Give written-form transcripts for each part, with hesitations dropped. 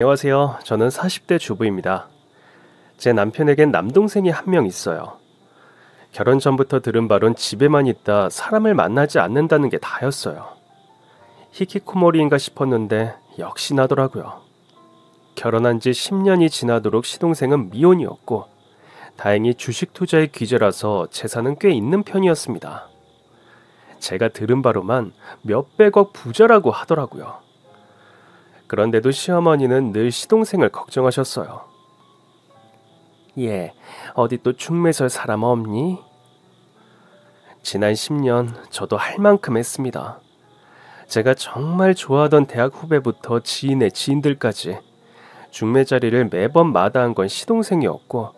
안녕하세요. 저는 40대 주부입니다. 제 남편에겐 남동생이 한 명 있어요. 결혼 전부터 들은 바론 집에만 있다 사람을 만나지 않는다는 게 다였어요. 히키코모리인가 싶었는데 역시 나더라고요. 결혼한 지 10년이 지나도록 시동생은 미혼이었고 다행히 주식 투자의 귀재라서 재산은 꽤 있는 편이었습니다. 제가 들은 바로만 몇백억 부자라고 하더라고요. 그런데도 시어머니는 늘 시동생을 걱정하셨어요. 얘, 어디 또 중매설 사람 없니? 지난 10년 저도 할 만큼 했습니다. 제가 정말 좋아하던 대학 후배부터 지인의 지인들까지 중매 자리를 매번 마다한 건 시동생이었고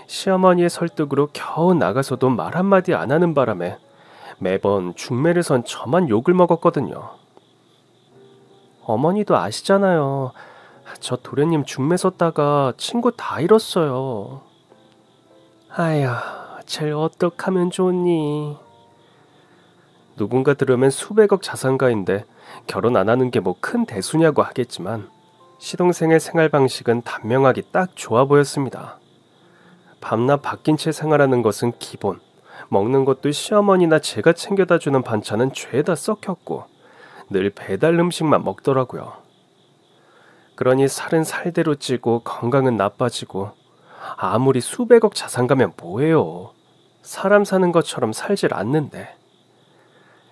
시어머니의 설득으로 겨우 나가서도 말 한마디 안 하는 바람에 매번 중매를 선 저만 욕을 먹었거든요. 어머니도 아시잖아요. 저 도련님 중매 섰다가 친구 다 잃었어요. 아휴, 쟤 어떡하면 좋니? 누군가 들으면 수백억 자산가인데 결혼 안 하는 게 뭐 큰 대수냐고 하겠지만 시동생의 생활 방식은 단명하기 딱 좋아 보였습니다. 밤낮 바뀐 채 생활하는 것은 기본, 먹는 것도 시어머니나 제가 챙겨다 주는 반찬은 죄다 썩혔고 늘 배달 음식만 먹더라고요. 그러니 살은 살대로 찌고 건강은 나빠지고 아무리 수백억 자산가면 뭐해요. 사람 사는 것처럼 살질 않는데.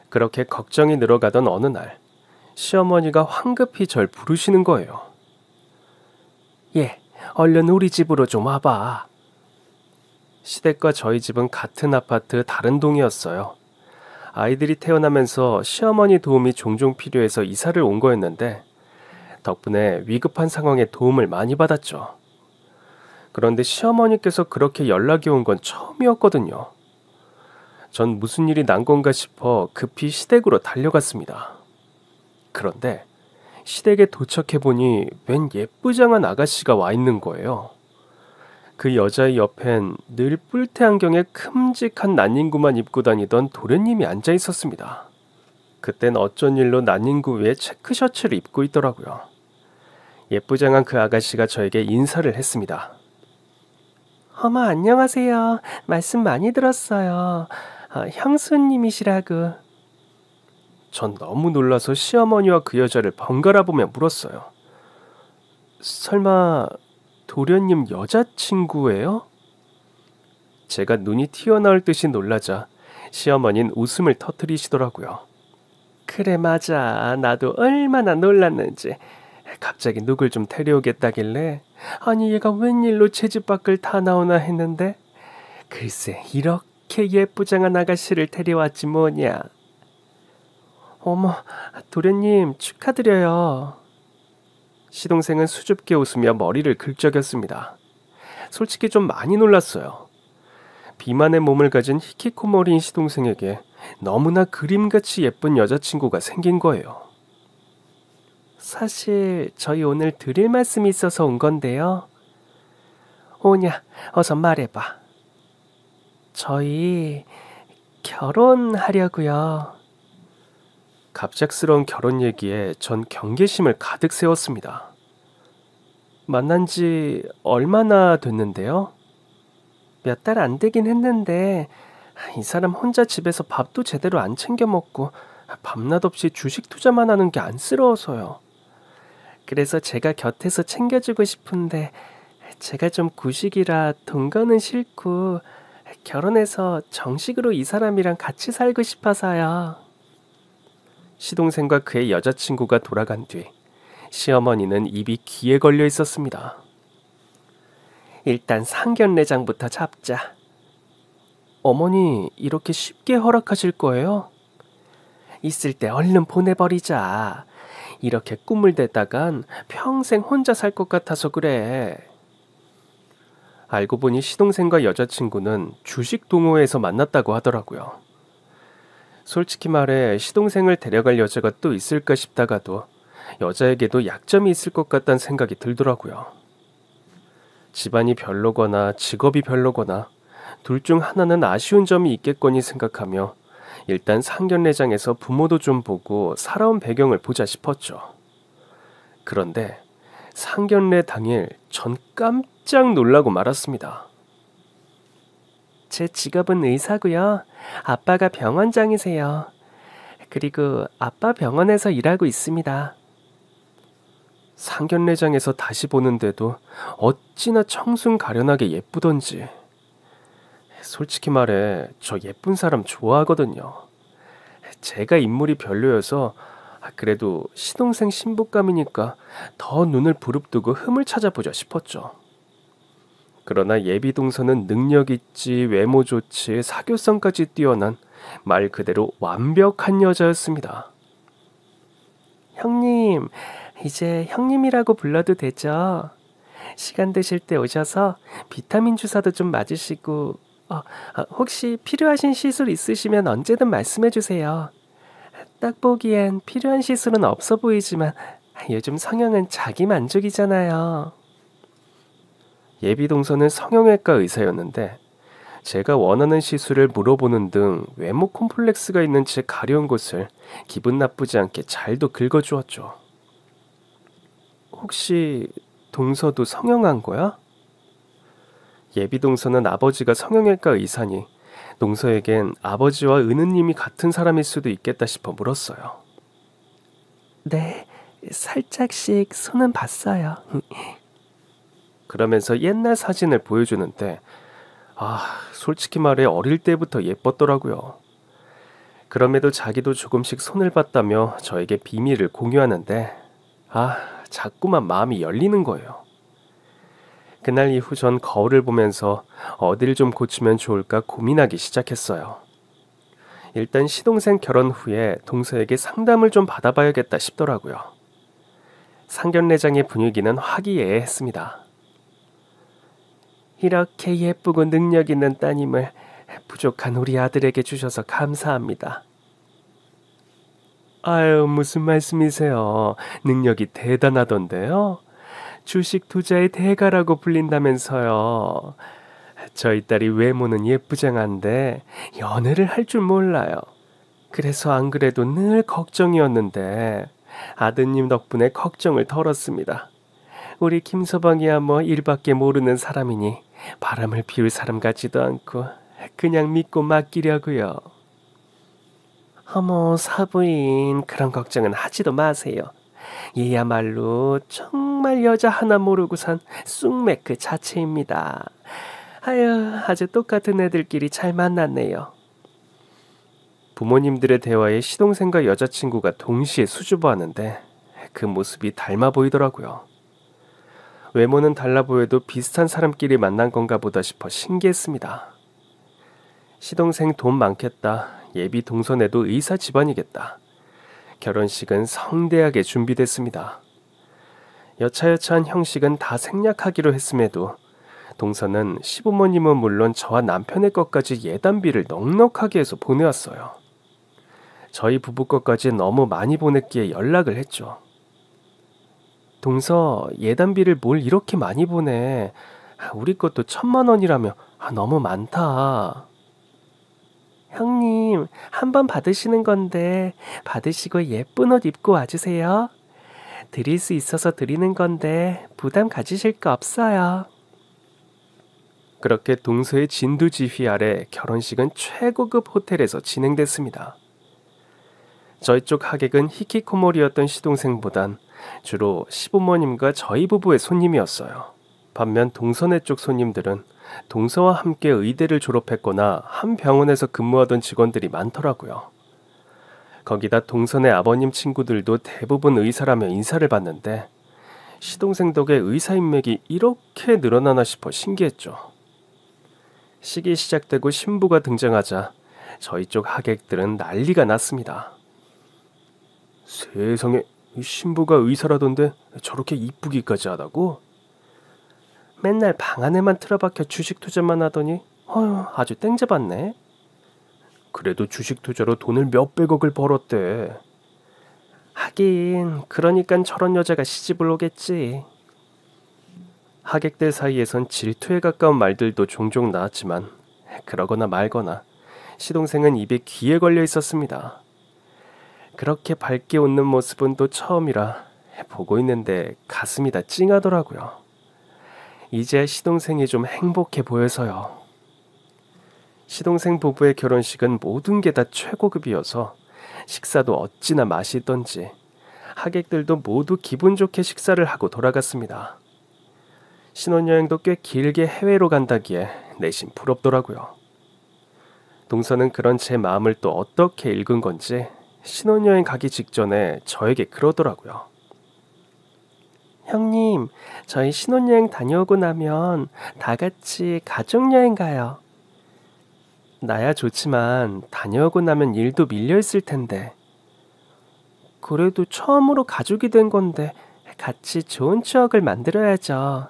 그렇게 걱정이 늘어가던 어느 날 시어머니가 황급히 절 부르시는 거예요. 얘, 얼른 우리 집으로 좀 와봐. 시댁과 저희 집은 같은 아파트 다른 동이었어요. 아이들이 태어나면서 시어머니 도움이 종종 필요해서 이사를 온 거였는데 덕분에 위급한 상황에 도움을 많이 받았죠. 그런데 시어머니께서 그렇게 연락이 온 건 처음이었거든요. 전 무슨 일이 난 건가 싶어 급히 시댁으로 달려갔습니다. 그런데 시댁에 도착해보니 웬 예쁘장한 아가씨가 와 있는 거예요. 그 여자의 옆엔 늘 뿔테 안경에 큼직한 난닝구만 입고 다니던 도련님이 앉아 있었습니다. 그땐 어쩐 일로 난닝구 위에 체크 셔츠를 입고 있더라고요. 예쁘장한 그 아가씨가 저에게 인사를 했습니다. 어머, 안녕하세요. 말씀 많이 들었어요. 형수님이시라고. 전 너무 놀라서 시어머니와 그 여자를 번갈아 보며 물었어요. 설마 도련님 여자친구예요? 제가 눈이 튀어나올 듯이 놀라자 시어머니는 웃음을 터뜨리시더라고요. 그래, 맞아. 나도 얼마나 놀랐는지. 갑자기 누굴 좀 데려오겠다길래 아니 얘가 웬일로 제 집 밖을 다 나오나 했는데 글쎄 이렇게 예쁘장한 아가씨를 데려왔지 뭐냐. 어머, 도련님 축하드려요. 시동생은 수줍게 웃으며 머리를 긁적였습니다. 솔직히 좀 많이 놀랐어요. 비만의 몸을 가진 히키코모리인 시동생에게 너무나 그림같이 예쁜 여자친구가 생긴 거예요. 사실 저희 오늘 드릴 말씀이 있어서 온 건데요. 오냐, 어서 말해봐. 저희 결혼하려고요. 갑작스러운 결혼 얘기에 전 경계심을 가득 세웠습니다. 만난 지 얼마나 됐는데요? 몇 달 안 되긴 했는데 이 사람 혼자 집에서 밥도 제대로 안 챙겨 먹고 밤낮 없이 주식 투자만 하는 게 안쓰러워서요. 그래서 제가 곁에서 챙겨주고 싶은데 제가 좀 구식이라 돈 거는 싫고 결혼해서 정식으로 이 사람이랑 같이 살고 싶어서요. 시동생과 그의 여자친구가 돌아간 뒤 시어머니는 입이 귀에 걸려 있었습니다. 일단 상견례장부터 잡자. 어머니 이렇게 쉽게 허락하실 거예요? 있을 때 얼른 보내버리자. 이렇게 꿈을 대다간 평생 혼자 살 것 같아서 그래. 알고 보니 시동생과 여자친구는 주식 동호회에서 만났다고 하더라고요. 솔직히 말해 시동생을 데려갈 여자가 또 있을까 싶다가도 여자에게도 약점이 있을 것 같다는 생각이 들더라고요. 집안이 별로거나 직업이 별로거나 둘 중 하나는 아쉬운 점이 있겠거니 생각하며 일단 상견례장에서 부모도 좀 보고 살아온 배경을 보자 싶었죠. 그런데 상견례 당일 전 깜짝 놀라고 말았습니다. 제 직업은 의사고요. 아빠가 병원장이세요. 그리고 아빠 병원에서 일하고 있습니다. 상견례장에서 다시 보는데도 어찌나 청순 가련하게 예쁘던지. 솔직히 말해 저 예쁜 사람 좋아하거든요. 제가 인물이 별로여서 그래도 시동생 신부감이니까 더 눈을 부릅뜨고 흠을 찾아보자 싶었죠. 그러나 예비 동서는 능력 있지, 외모 좋지, 사교성까지 뛰어난 말 그대로 완벽한 여자였습니다. 형님, 이제 형님이라고 불러도 되죠? 시간 되실 때 오셔서 비타민 주사도 좀 맞으시고 혹시 필요하신 시술 있으시면 언제든 말씀해 주세요. 딱 보기엔 필요한 시술은 없어 보이지만 요즘 성형은 자기 만족이잖아요. 예비 동서는 성형외과 의사였는데 제가 원하는 시술을 물어보는 등 외모 콤플렉스가 있는 제 가려운 곳을 기분 나쁘지 않게 잘도 긁어주었죠. 혹시 동서도 성형한 거야? 예비 동서는 아버지가 성형외과 의사니 동서에겐 아버지와 은우님이 같은 사람일 수도 있겠다 싶어 물었어요. 네, 살짝씩 손은 봤어요. 그러면서 옛날 사진을 보여주는데 솔직히 말해 어릴 때부터 예뻤더라고요. 그럼에도 자기도 조금씩 손을 봤다며 저에게 비밀을 공유하는데 자꾸만 마음이 열리는 거예요. 그날 이후 전 거울을 보면서 어딜 좀 고치면 좋을까 고민하기 시작했어요. 일단 시동생 결혼 후에 동서에게 상담을 좀 받아봐야겠다 싶더라고요. 상견례장의 분위기는 화기애애했습니다. 이렇게 예쁘고 능력 있는 따님을 부족한 우리 아들에게 주셔서 감사합니다. 아유, 무슨 말씀이세요? 능력이 대단하던데요? 주식 투자의 대가라고 불린다면서요. 저희 딸이 외모는 예쁘장한데 연애를 할 줄 몰라요. 그래서 안 그래도 늘 걱정이었는데 아드님 덕분에 걱정을 덜었습니다. 우리 김서방이야 뭐 일밖에 모르는 사람이니 바람을 피울 사람 같지도 않고 그냥 믿고 맡기려고요. 어머 사부인, 그런 걱정은 하지도 마세요. 얘야말로 정말 여자 하나 모르고 산 쑥맥 그 자체입니다. 아주 똑같은 애들끼리 잘 만났네요. 부모님들의 대화에 시동생과 여자친구가 동시에 수줍어하는데 그 모습이 닮아 보이더라고요. 외모는 달라 보여도 비슷한 사람끼리 만난 건가 보다 싶어 신기했습니다. 시동생 돈 많겠다. 예비 동서네도 의사 집안이겠다. 결혼식은 성대하게 준비됐습니다. 여차여차한 형식은 다 생략하기로 했음에도 동서는 시부모님은 물론 저와 남편의 것까지 예단비를 넉넉하게 해서 보내왔어요. 저희 부부 것까지 너무 많이 보냈기에 연락을 했죠. 동서, 예단비를 뭘 이렇게 많이 보내. 우리 것도 1,000만 원이라며 너무 많다. 형님, 한 번 받으시는 건데 받으시고 예쁜 옷 입고 와주세요. 드릴 수 있어서 드리는 건데 부담 가지실 거 없어요. 그렇게 동서의 진두지휘 아래 결혼식은 최고급 호텔에서 진행됐습니다. 저희 쪽 하객은 히키코모리였던 시동생보단 주로 시부모님과 저희 부부의 손님이었어요. 반면 동서네 쪽 손님들은 동서와 함께 의대를 졸업했거나 한 병원에서 근무하던 직원들이 많더라고요. 거기다 동서네 아버님 친구들도 대부분 의사라며 인사를 받는데 시동생 덕에 의사 인맥이 이렇게 늘어나나 싶어 신기했죠. 식이 시작되고 신부가 등장하자 저희 쪽 하객들은 난리가 났습니다. 세상에, 신부가 의사라던데 저렇게 이쁘기까지 하다고? 맨날 방 안에만 틀어박혀 주식 투자만 하더니 아주 땡잡았네. 그래도 주식 투자로 돈을 몇백억을 벌었대. 하긴 그러니까 저런 여자가 시집을 오겠지. 하객들 사이에선 질투에 가까운 말들도 종종 나왔지만 그러거나 말거나 시동생은 입에 귀에 걸려 있었습니다. 그렇게 밝게 웃는 모습은 또 처음이라 보고 있는데 가슴이 다 찡하더라고요. 이제 시동생이 좀 행복해 보여서요. 시동생 부부의 결혼식은 모든 게 다 최고급이어서 식사도 어찌나 맛있던지 하객들도 모두 기분 좋게 식사를 하고 돌아갔습니다. 신혼여행도 꽤 길게 해외로 간다기에 내심 부럽더라고요. 동서는 그런 제 마음을 또 어떻게 읽은 건지 신혼여행 가기 직전에 저에게 그러더라고요. 형님, 저희 신혼여행 다녀오고 나면 다 같이 가족여행 가요. 나야 좋지만 다녀오고 나면 일도 밀려있을 텐데. 그래도 처음으로 가족이 된 건데 같이 좋은 추억을 만들어야죠.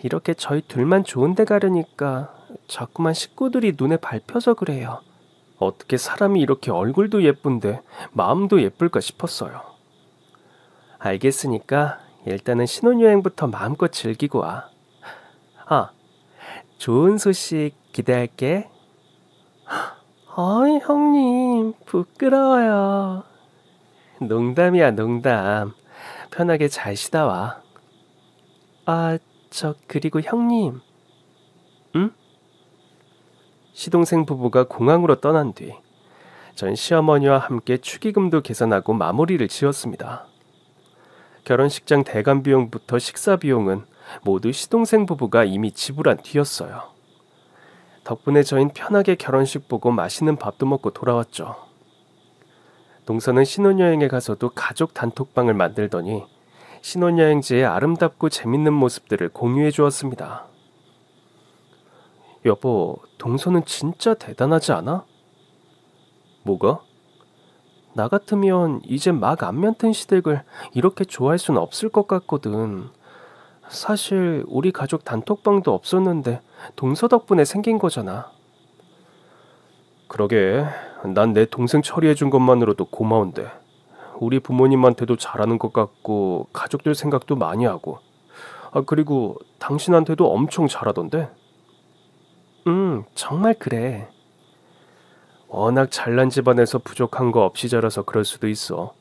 이렇게 저희 둘만 좋은 데 가려니까 자꾸만 식구들이 눈에 밟혀서 그래요. 어떻게 사람이 이렇게 얼굴도 예쁜데 마음도 예쁠까 싶었어요. 알겠으니까 일단은 신혼여행부터 마음껏 즐기고 와. 아, 좋은 소식 기대할게. 어이, 형님, 부끄러워요. 농담이야, 농담. 편하게 잘 쉬다 와. 그리고 형님. 응? 시동생 부부가 공항으로 떠난 뒤, 전 시어머니와 함께 축의금도 계산하고 마무리를 지었습니다. 결혼식장 대관 비용부터 식사 비용은 모두 시동생 부부가 이미 지불한 뒤였어요. 덕분에 저흰 편하게 결혼식 보고 맛있는 밥도 먹고 돌아왔죠. 동서는 신혼여행에 가서도 가족 단톡방을 만들더니 신혼여행지의 아름답고 재밌는 모습들을 공유해 주었습니다. 여보, 동서는 진짜 대단하지 않아? 뭐가? 나 같으면 이제 막 안면 튼 시댁을 이렇게 좋아할 순 없을 것 같거든. 사실 우리 가족 단톡방도 없었는데 동서 덕분에 생긴 거잖아. 그러게, 난 내 동생 처리해준 것만으로도 고마운데 우리 부모님한테도 잘하는 것 같고 가족들 생각도 많이 하고 그리고 당신한테도 엄청 잘하던데? 정말 그래. 워낙 잘난 집안에서 부족한 거 없이 자라서 그럴 수도 있어.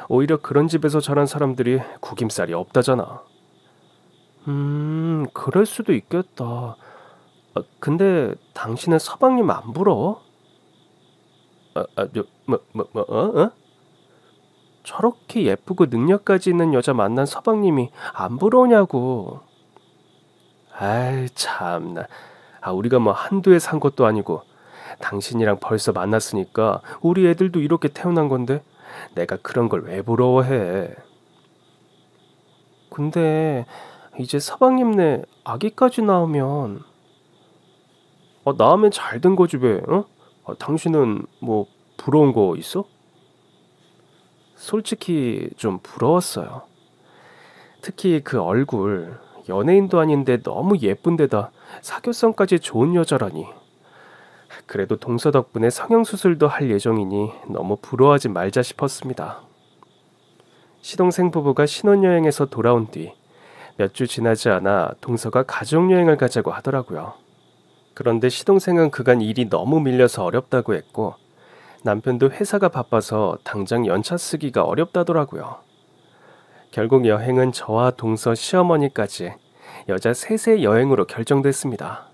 오히려 그런 집에서 자란 사람들이 구김살이 없다잖아. 그럴 수도 있겠다. 근데 당신은 서방님 안 부러워? 어? 저렇게 예쁘고 능력까지 있는 여자 만난 서방님이 안 부러우냐고. 아이, 참나. 우리가 뭐 한두 해 산 것도 아니고 당신이랑 벌써 만났으니까 우리 애들도 이렇게 태어난 건데 내가 그런 걸 왜 부러워해. 근데 이제 서방님네 아기까지 낳으면 낳으면 잘 된 거지 왜? 어? 당신은 뭐 부러운 거 있어? 솔직히 좀 부러웠어요. 특히 그 얼굴, 연예인도 아닌데 너무 예쁜데다 사교성까지 좋은 여자라니. 그래도 동서 덕분에 성형수술도 할 예정이니 너무 부러워하지 말자 싶었습니다. 시동생 부부가 신혼여행에서 돌아온 뒤 몇 주 지나지 않아 동서가 가족여행을 가자고 하더라고요. 그런데 시동생은 그간 일이 너무 밀려서 어렵다고 했고 남편도 회사가 바빠서 당장 연차 쓰기가 어렵다더라고요. 결국 여행은 저와 동서 시어머니까지 여자 셋의 여행으로 결정됐습니다.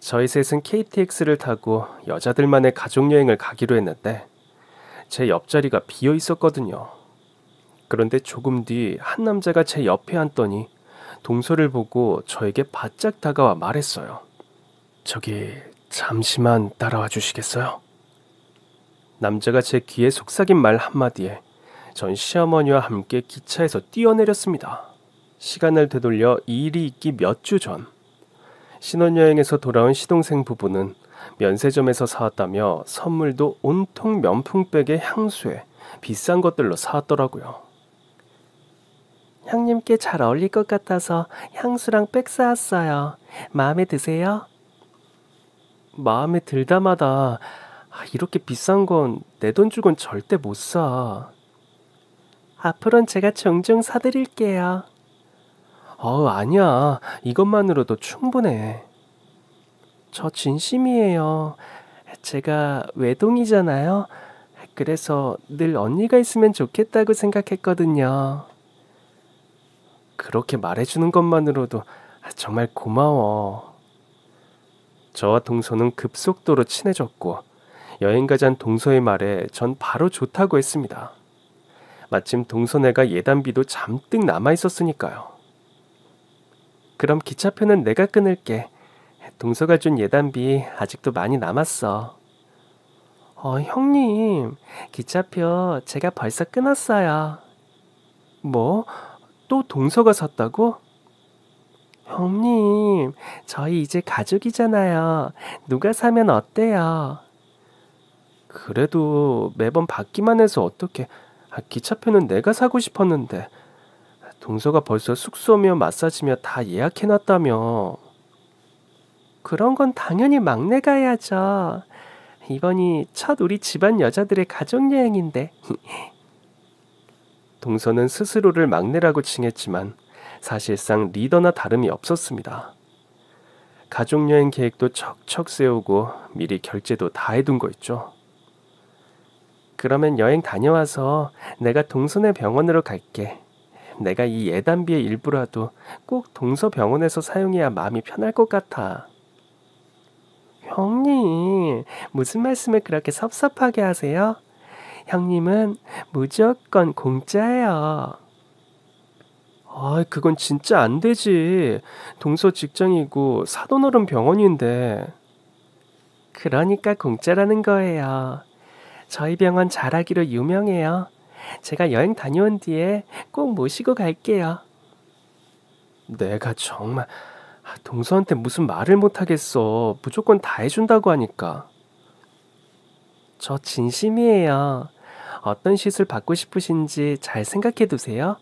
저희 셋은 KTX를 타고 여자들만의 가족여행을 가기로 했는데 제 옆자리가 비어 있었거든요. 그런데 조금 뒤 한 남자가 제 옆에 앉더니 동서를 보고 저에게 바짝 다가와 말했어요. 저기 잠시만 따라와 주시겠어요? 남자가 제 귀에 속삭인 말 한마디에 전 시어머니와 함께 기차에서 뛰어내렸습니다. 시간을 되돌려 이 일이 있기 몇 주 전, 신혼여행에서 돌아온 시동생 부부는 면세점에서 사왔다며 선물도 온통 명품백에 향수에 비싼 것들로 사왔더라고요. 형님께 잘 어울릴 것 같아서 향수랑 백 사왔어요. 마음에 드세요? 마음에 들다마다 이렇게 비싼 건 내 돈 주곤 절대 못 사. 앞으로는 제가 종종 사드릴게요. 아니야. 이것만으로도 충분해. 저 진심이에요. 제가 외동이잖아요. 그래서 늘 언니가 있으면 좋겠다고 생각했거든요. 그렇게 말해주는 것만으로도 정말 고마워. 저와 동서는 급속도로 친해졌고 여행 가자는 동서의 말에 전 바로 좋다고 했습니다. 마침 동서네가 예단비도 잔뜩 남아 있었으니까요. 그럼 기차표는 내가 끊을게. 동서가 준 예단비 아직도 많이 남았어. 형님, 기차표 제가 벌써 끊었어요. 뭐? 또 동서가 샀다고? 형님, 저희 이제 가족이잖아요. 누가 사면 어때요? 그래도 매번 받기만 해서 어떡해. 기차표는 내가 사고 싶었는데. 동서가 벌써 숙소며 마사지며 다 예약해놨다며. 그런 건 당연히 막내가 해야죠. 이번이 첫 우리 집안 여자들의 가족여행인데. 동서는 스스로를 막내라고 칭했지만 사실상 리더나 다름이 없었습니다. 가족여행 계획도 척척 세우고 미리 결제도 다 해둔 거 있죠. 그러면 여행 다녀와서 내가 동서네 병원으로 갈게. 내가 이 예단비의 일부라도 꼭 동서 병원에서 사용해야 마음이 편할 것 같아. 형님, 무슨 말씀을 그렇게 섭섭하게 하세요? 형님은 무조건 공짜예요. 그건 진짜 안 되지. 동서 직장이고 사돈어른 병원인데. 그러니까 공짜라는 거예요. 저희 병원 잘하기로 유명해요. 제가 여행 다녀온 뒤에 꼭 모시고 갈게요. 내가 정말 동서한테 무슨 말을 못하겠어. 무조건 다 해준다고 하니까. 저 진심이에요. 어떤 시술 받고 싶으신지 잘 생각해 두세요.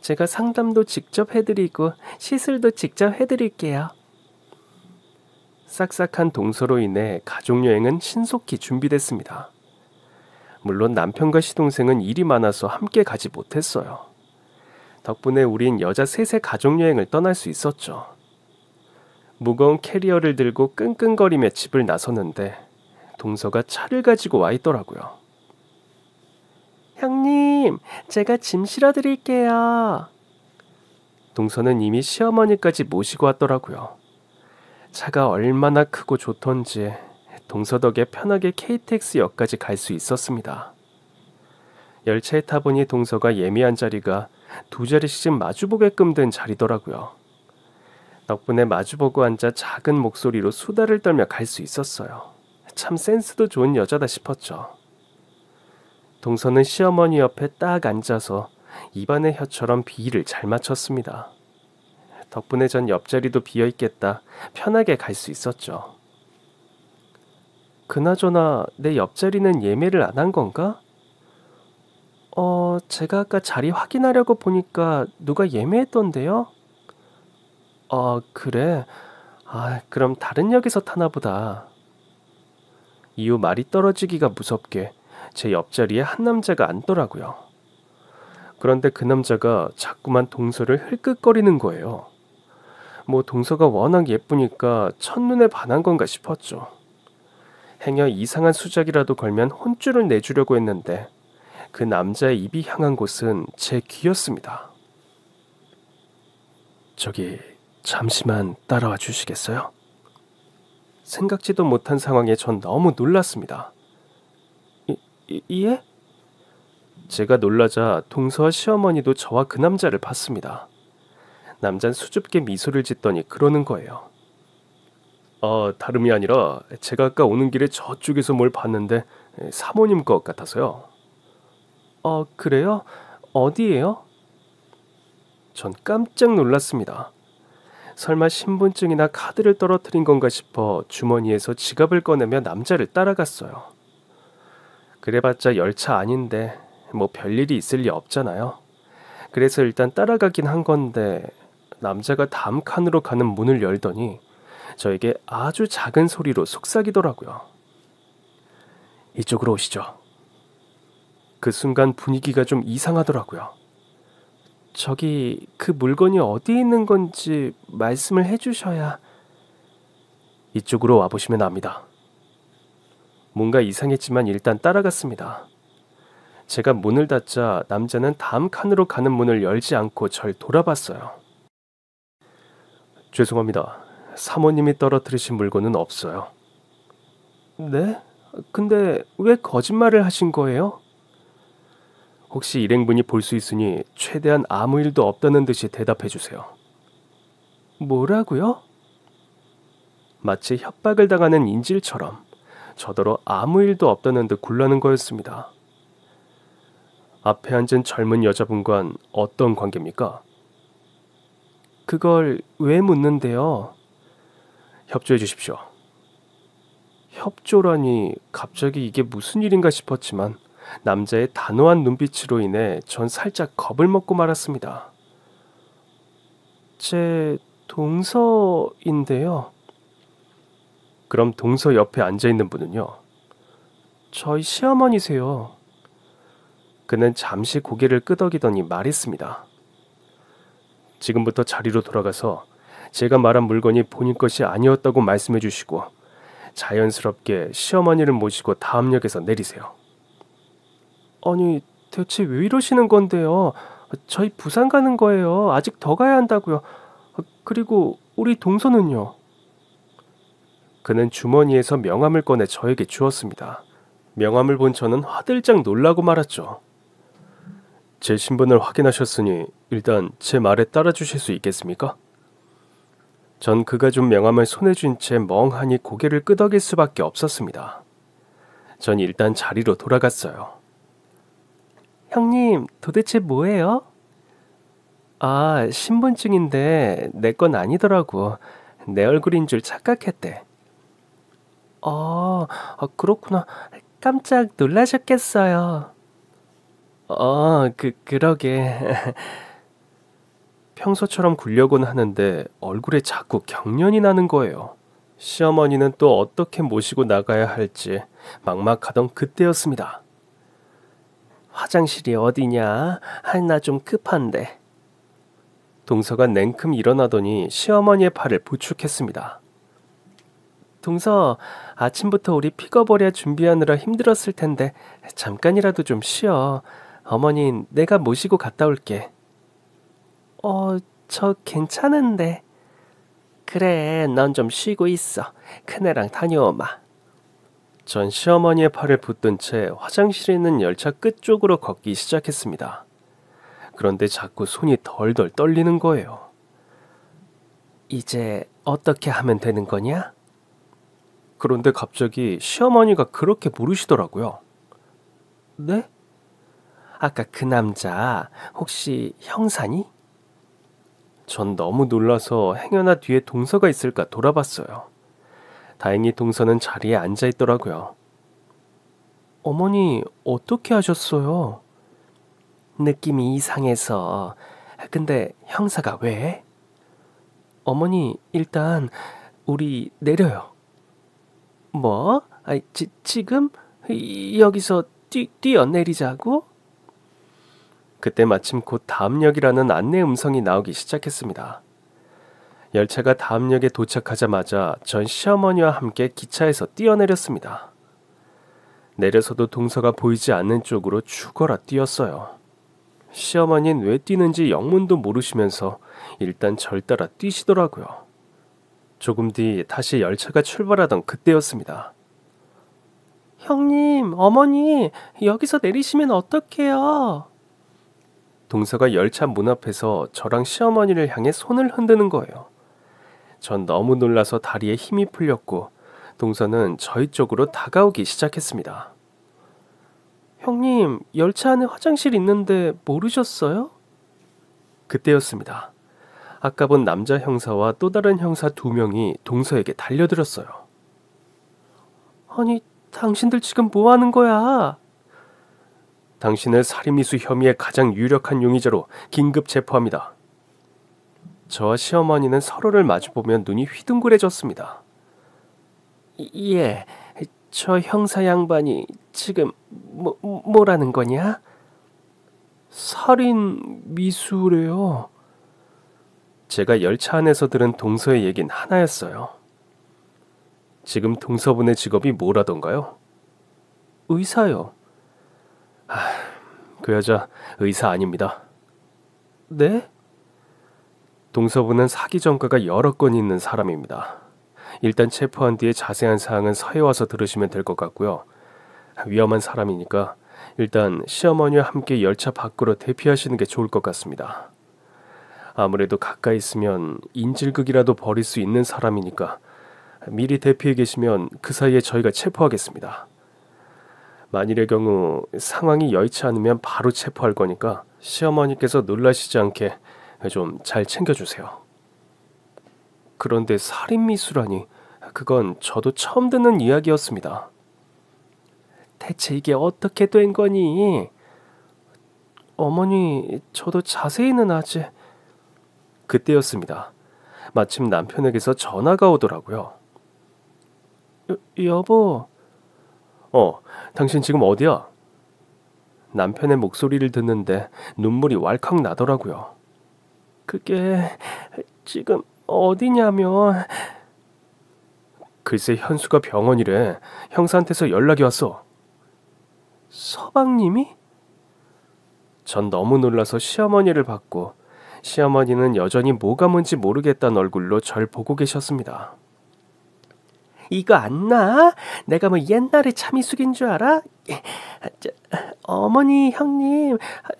제가 상담도 직접 해드리고 시술도 직접 해드릴게요. 싹싹한 동서로 인해 가족여행은 신속히 준비됐습니다. 물론 남편과 시동생은 일이 많아서 함께 가지 못했어요. 덕분에 우린 여자 셋의 가족여행을 떠날 수 있었죠. 무거운 캐리어를 들고 끙끙거리며 집을 나섰는데 동서가 차를 가지고 와 있더라고요. 형님, 제가 짐 실어드릴게요. 동서는 이미 시어머니까지 모시고 왔더라고요. 차가 얼마나 크고 좋던지 동서 덕에 편하게 KTX역까지 갈 수 있었습니다. 열차에 타보니 동서가 예매한 자리가 두 자리씩 마주보게끔 된 자리더라고요. 덕분에 마주보고 앉아 작은 목소리로 수다를 떨며 갈 수 있었어요. 참 센스도 좋은 여자다 싶었죠. 동서는 시어머니 옆에 딱 앉아서 입안의 혀처럼 비위를 잘 맞췄습니다. 덕분에 전 옆자리도 비어있겠다 편하게 갈 수 있었죠. 그나저나 내 옆자리는 예매를 안 한 건가? 제가 아까 자리 확인하려고 보니까 누가 예매했던데요? 그래? 그럼 다른 역에서 타나 보다. 이후 말이 떨어지기가 무섭게 제 옆자리에 한 남자가 앉더라고요. 그런데 그 남자가 자꾸만 동서를 흘끗거리는 거예요. 뭐 동서가 워낙 예쁘니까 첫눈에 반한 건가 싶었죠. 행여 이상한 수작이라도 걸면 혼쭐을 내주려고 했는데 그 남자의 입이 향한 곳은 제 귀였습니다. 저기 잠시만 따라와 주시겠어요? 생각지도 못한 상황에 전 너무 놀랐습니다. 예? 제가 놀라자 동서와 시어머니도 저와 그 남자를 봤습니다. 남잔 수줍게 미소를 짓더니 그러는 거예요. 다름이 아니라 제가 아까 오는 길에 저쪽에서 뭘 봤는데 사모님 것 같아서요. 그래요? 어디예요? 전 깜짝 놀랐습니다. 설마 신분증이나 카드를 떨어뜨린 건가 싶어 주머니에서 지갑을 꺼내며 남자를 따라갔어요. 그래봤자 열차 아닌데 뭐 별일이 있을 리 없잖아요. 그래서 일단 따라가긴 한 건데 남자가 다음 칸으로 가는 문을 열더니 저에게 아주 작은 소리로 속삭이더라고요. 이쪽으로 오시죠. 그 순간 분위기가 좀 이상하더라고요. 저기 그 물건이 어디 있는 건지 말씀을 해주셔야. 이쪽으로 와보시면 압니다. 뭔가 이상했지만 일단 따라갔습니다. 제가 문을 닫자 남자는 다음 칸으로 가는 문을 열지 않고 절 돌아봤어요. 죄송합니다. 사모님이 떨어뜨리신 물건은 없어요. 네? 근데 왜 거짓말을 하신 거예요? 혹시 일행분이 볼 수 있으니 최대한 아무 일도 없다는 듯이 대답해 주세요. 뭐라고요? 마치 협박을 당하는 인질처럼 저더러 아무 일도 없다는 듯 굴라는 거였습니다. 앞에 앉은 젊은 여자분과는 어떤 관계입니까? 그걸 왜 묻는데요? 협조해 주십시오. 협조라니 갑자기 이게 무슨 일인가 싶었지만 남자의 단호한 눈빛으로 인해 전 살짝 겁을 먹고 말았습니다. 제 동서인데요. 그럼 동서 옆에 앉아있는 분은요? 저희 시어머니세요. 그는 잠시 고개를 끄덕이더니 말했습니다. 지금부터 자리로 돌아가서 제가 말한 물건이 본인 것이 아니었다고 말씀해 주시고 자연스럽게 시어머니를 모시고 다음 역에서 내리세요. 아니, 대체 왜 이러시는 건데요? 저희 부산 가는 거예요. 아직 더 가야 한다고요. 그리고 우리 동서는요? 그는 주머니에서 명함을 꺼내 저에게 주었습니다. 명함을 본 저는 화들짝 놀라고 말았죠. 제 신분을 확인하셨으니 일단 제 말에 따라주실 수 있겠습니까? 전 그가 준 명함을 손에 쥔 채 멍하니 고개를 끄덕일 수밖에 없었습니다. 전 일단 자리로 돌아갔어요. 형님, 도대체 뭐예요? 아, 신분증인데 내 건 아니더라고. 내 얼굴인 줄 착각했대. 그렇구나. 깜짝 놀라셨겠어요. 그러게. 평소처럼 굴려곤 하는데 얼굴에 자꾸 경련이 나는 거예요. 시어머니는 또 어떻게 모시고 나가야 할지 막막하던 그때였습니다. 화장실이 어디냐? 나 좀 급한데. 동서가 냉큼 일어나더니 시어머니의 팔을 부축했습니다. 동서, 아침부터 우리 픽업어랴 준비하느라 힘들었을 텐데 잠깐이라도 좀 쉬어. 어머닌 내가 모시고 갔다 올게. 저 괜찮은데. 그래, 넌 좀 쉬고 있어. 큰애랑 다녀오마. 전 시어머니의 팔을 붙든 채 화장실에 있는 열차 끝쪽으로 걷기 시작했습니다. 그런데 자꾸 손이 덜덜 떨리는 거예요. 이제 어떻게 하면 되는 거냐? 그런데 갑자기 시어머니가 그렇게 물으시더라고요. 네? 아까 그 남자 혹시 형사니? 전 너무 놀라서 행여나 뒤에 동서가 있을까 돌아봤어요. 다행히 동서는 자리에 앉아 있더라고요. 어머니, 어떻게 하셨어요? 느낌이 이상해서. 근데 형사가 왜? 어머니, 일단 우리 내려요. 뭐? 지금? 여기서 뛰어내리자고? 그때 마침 곧 다음 역이라는 안내 음성이 나오기 시작했습니다. 열차가 다음 역에 도착하자마자 전 시어머니와 함께 기차에서 뛰어내렸습니다. 내려서도 동서가 보이지 않는 쪽으로 죽어라 뛰었어요. 시어머니는 왜 뛰는지 영문도 모르시면서 일단 절 따라 뛰시더라고요. 조금 뒤 다시 열차가 출발하던 그때였습니다. 형님, 어머니, 여기서 내리시면 어떡해요? 동서가 열차 문 앞에서 저랑 시어머니를 향해 손을 흔드는 거예요. 전 너무 놀라서 다리에 힘이 풀렸고 동서는 저희 쪽으로 다가오기 시작했습니다. 형님, 열차 안에 화장실 있는데 모르셨어요? 그때였습니다. 아까 본 남자 형사와 또 다른 형사 2명이 동서에게 달려들었어요. 아니, 당신들 지금 뭐 하는 거야? 당신을 살인미수 혐의의 가장 유력한 용의자로 긴급 체포합니다. 저와 시어머니는 서로를 마주보며 눈이 휘둥그레졌습니다. 예, 저 형사 양반이 지금 뭐라는 거냐? 살인 미수래요. 제가 열차 안에서 들은 동서의 얘긴 하나였어요. 지금 동서분의 직업이 뭐라던가요? 의사요. 그 여자 의사 아닙니다. 네? 동서부는 사기 전과가 여러 건 있는 사람입니다. 일단 체포한 뒤에 자세한 사항은 서해 와서 들으시면 될 것 같고요. 위험한 사람이니까 일단 시어머니와 함께 열차 밖으로 대피하시는 게 좋을 것 같습니다. 아무래도 가까이 있으면 인질극이라도 벌일 수 있는 사람이니까 미리 대피해 계시면 그 사이에 저희가 체포하겠습니다. 만일의 경우 상황이 여의치 않으면 바로 체포할 거니까 시어머니께서 놀라시지 않게 좀 잘 챙겨주세요. 그런데 살인미수라니, 그건 저도 처음 듣는 이야기였습니다. 대체 이게 어떻게 된 거니? 어머니, 저도 자세히는 아직... 그때였습니다. 마침 남편에게서 전화가 오더라고요. 여보. 당신 지금 어디야? 남편의 목소리를 듣는데 눈물이 왈칵 나더라고요. 그게 지금 어디냐면... 글쎄 현수가 병원이래. 형사한테서 연락이 왔어. 서방님이? 전 너무 놀라서 시어머니를 봤고 시어머니는 여전히 뭐가 뭔지 모르겠다는 얼굴로 절 보고 계셨습니다. 이거 안 나? 내가 뭐 옛날에 참이숙인 줄 알아? 어머니, 형님,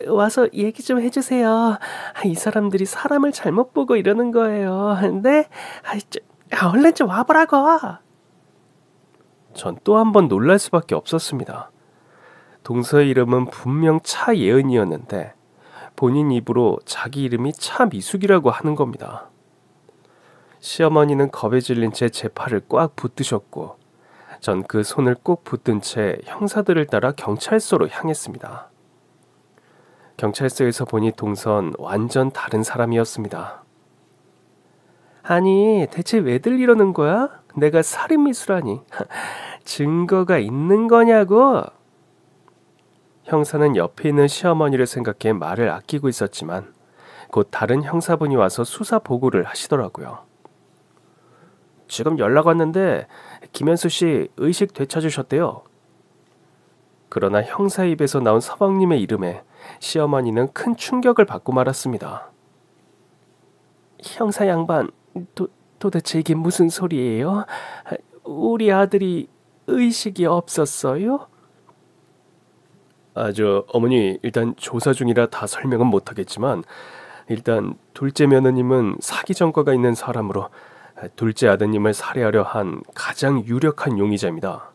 와서 얘기 좀 해주세요. 이 사람들이 사람을 잘못 보고 이러는 거예요. 네? 얼른 좀 와보라고. 전 또 한 번 놀랄 수밖에 없었습니다. 동서의 이름은 분명 차예은이었는데 본인 입으로 자기 이름이 차미숙이라고 하는 겁니다. 시어머니는 겁에 질린 채 제 팔을 꽉 붙드셨고 전 그 손을 꼭 붙든 채 형사들을 따라 경찰서로 향했습니다. 경찰서에서 보니 동선 완전 다른 사람이었습니다. 아니, 대체 왜들 이러는 거야? 내가 살인미수라니. 증거가 있는 거냐고? 형사는 옆에 있는 시어머니를 생각해 말을 아끼고 있었지만 곧 다른 형사분이 와서 수사 보고를 하시더라고요. 지금 연락 왔는데 김현수 씨 의식 되찾으셨대요. 그러나 형사 입에서 나온 서방님의 이름에 시어머니는 큰 충격을 받고 말았습니다. 형사 양반, 도대체 이게 무슨 소리예요? 우리 아들이 의식이 없었어요? 어머니, 일단 조사 중이라 다 설명은 못하겠지만 일단 둘째 며느님은 사기 전과가 있는 사람으로 둘째 아드님을 살해하려 한 가장 유력한 용의자입니다.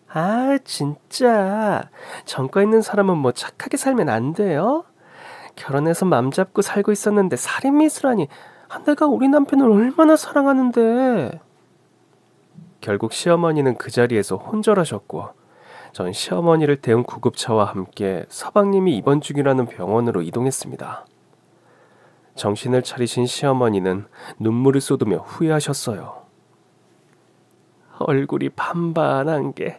아, 진짜 전과 있는 사람은 뭐 착하게 살면 안 돼요? 결혼해서 맘 잡고 살고 있었는데 살인미수라니. 내가 우리 남편을 얼마나 사랑하는데. 결국 시어머니는 그 자리에서 혼절하셨고 전 시어머니를 태운 구급차와 함께 서방님이 입원 중이라는 병원으로 이동했습니다. 정신을 차리신 시어머니는 눈물을 쏟으며 후회하셨어요. 얼굴이 반반한 게,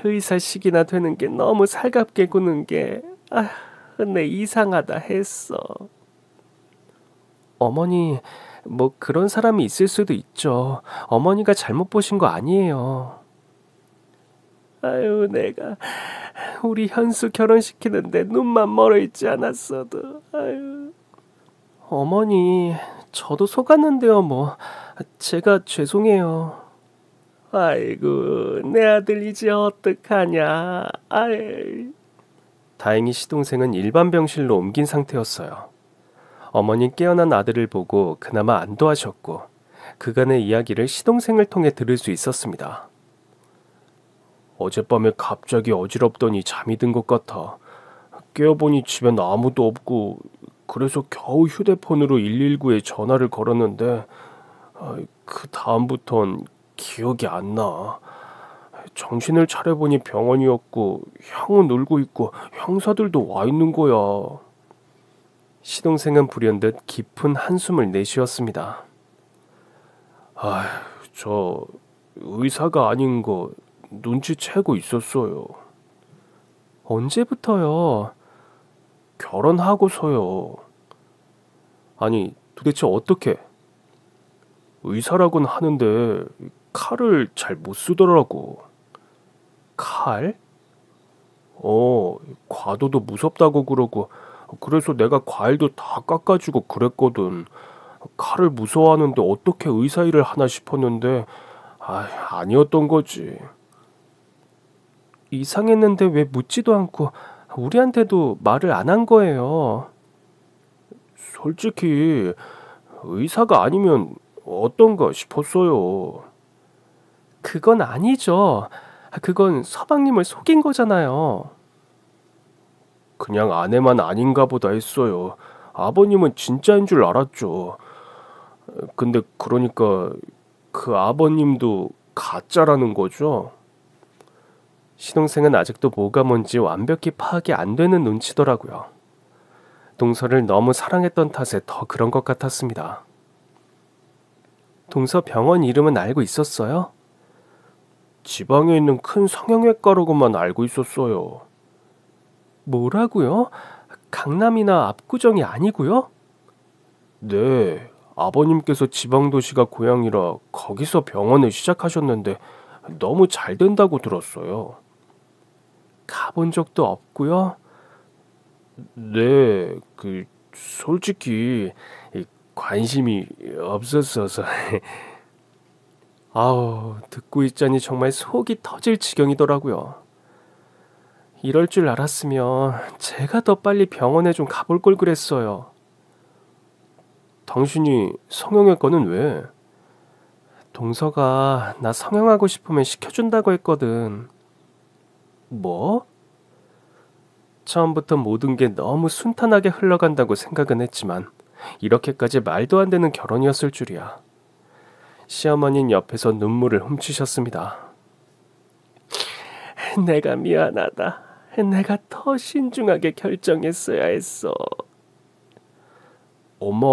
의사식이나 되는 게 너무 살갑게 구는 게 내 이상하다 했어. 어머니, 뭐 그런 사람이 있을 수도 있죠. 어머니가 잘못 보신 거 아니에요. 아유, 내가 우리 현수 결혼시키는데 눈만 멀어 있지 않았어도. 아유. 어머니, 저도 속았는데요, 뭐. 제가 죄송해요. 아이고, 내 아들 이제 어떡하냐. 아이. 다행히 시동생은 일반 병실로 옮긴 상태였어요. 어머니 깨어난 아들을 보고 그나마 안도하셨고 그간의 이야기를 시동생을 통해 들을 수 있었습니다. 어젯밤에 갑자기 어지럽더니 잠이 든 것 같아. 깨어보니 집엔 아무도 없고 그래서 겨우 휴대폰으로 119에 전화를 걸었는데 그 다음부턴 기억이 안 나. 정신을 차려보니 병원이었고 형은 울고 있고 형사들도 와 있는 거야. 시동생은 불현듯 깊은 한숨을 내쉬었습니다. 저 의사가 아닌 거 눈치채고 있었어요. 언제부터요? 결혼하고서요. 아니, 도대체 어떻게? 의사라고는 하는데 칼을 잘 못 쓰더라고. 칼? 어, 과도도 무섭다고 그러고, 그래서 내가 과일도 다 깎아주고 그랬거든. 칼을 무서워하는데 어떻게 의사 일을 하나 싶었는데, 아니었던 거지. 이상했는데 왜 묻지도 않고 우리한테도 말을 안 한 거예요. 솔직히 의사가 아니면 어떤가 싶었어요. 그건 아니죠. 그건 서방님을 속인 거잖아요. 그냥 아내만 아닌가 보다 했어요. 아버님은 진짜인 줄 알았죠. 근데 그러니까 그 아버님도 가짜라는 거죠? 시동생은 아직도 뭐가 뭔지 완벽히 파악이 안 되는 눈치더라고요. 동서를 너무 사랑했던 탓에 더 그런 것 같았습니다. 동서 병원 이름은 알고 있었어요? 지방에 있는 큰 성형외과라고만 알고 있었어요. 뭐라고요? 강남이나 압구정이 아니고요? 네, 아버님께서 지방도시가 고향이라 거기서 병원을 시작하셨는데 너무 잘 된다고 들었어요. 가본 적도 없고요. 네, 솔직히 관심이 없었어서. 아우, 듣고 있자니 정말 속이 터질 지경이더라고요. 이럴 줄 알았으면 제가 더 빨리 병원에 좀 가볼 걸 그랬어요. 당신이 성형외과는 왜? 동서가 나 성형하고 싶으면 시켜준다고 했거든. 뭐? 처음부터 모든 게 너무 순탄하게 흘러간다고 생각은 했지만 이렇게까지 말도 안 되는 결혼이었을 줄이야. 시어머니는 옆에서 눈물을 훔치셨습니다. 내가 미안하다. 내가 더 신중하게 결정했어야 했어. 엄마,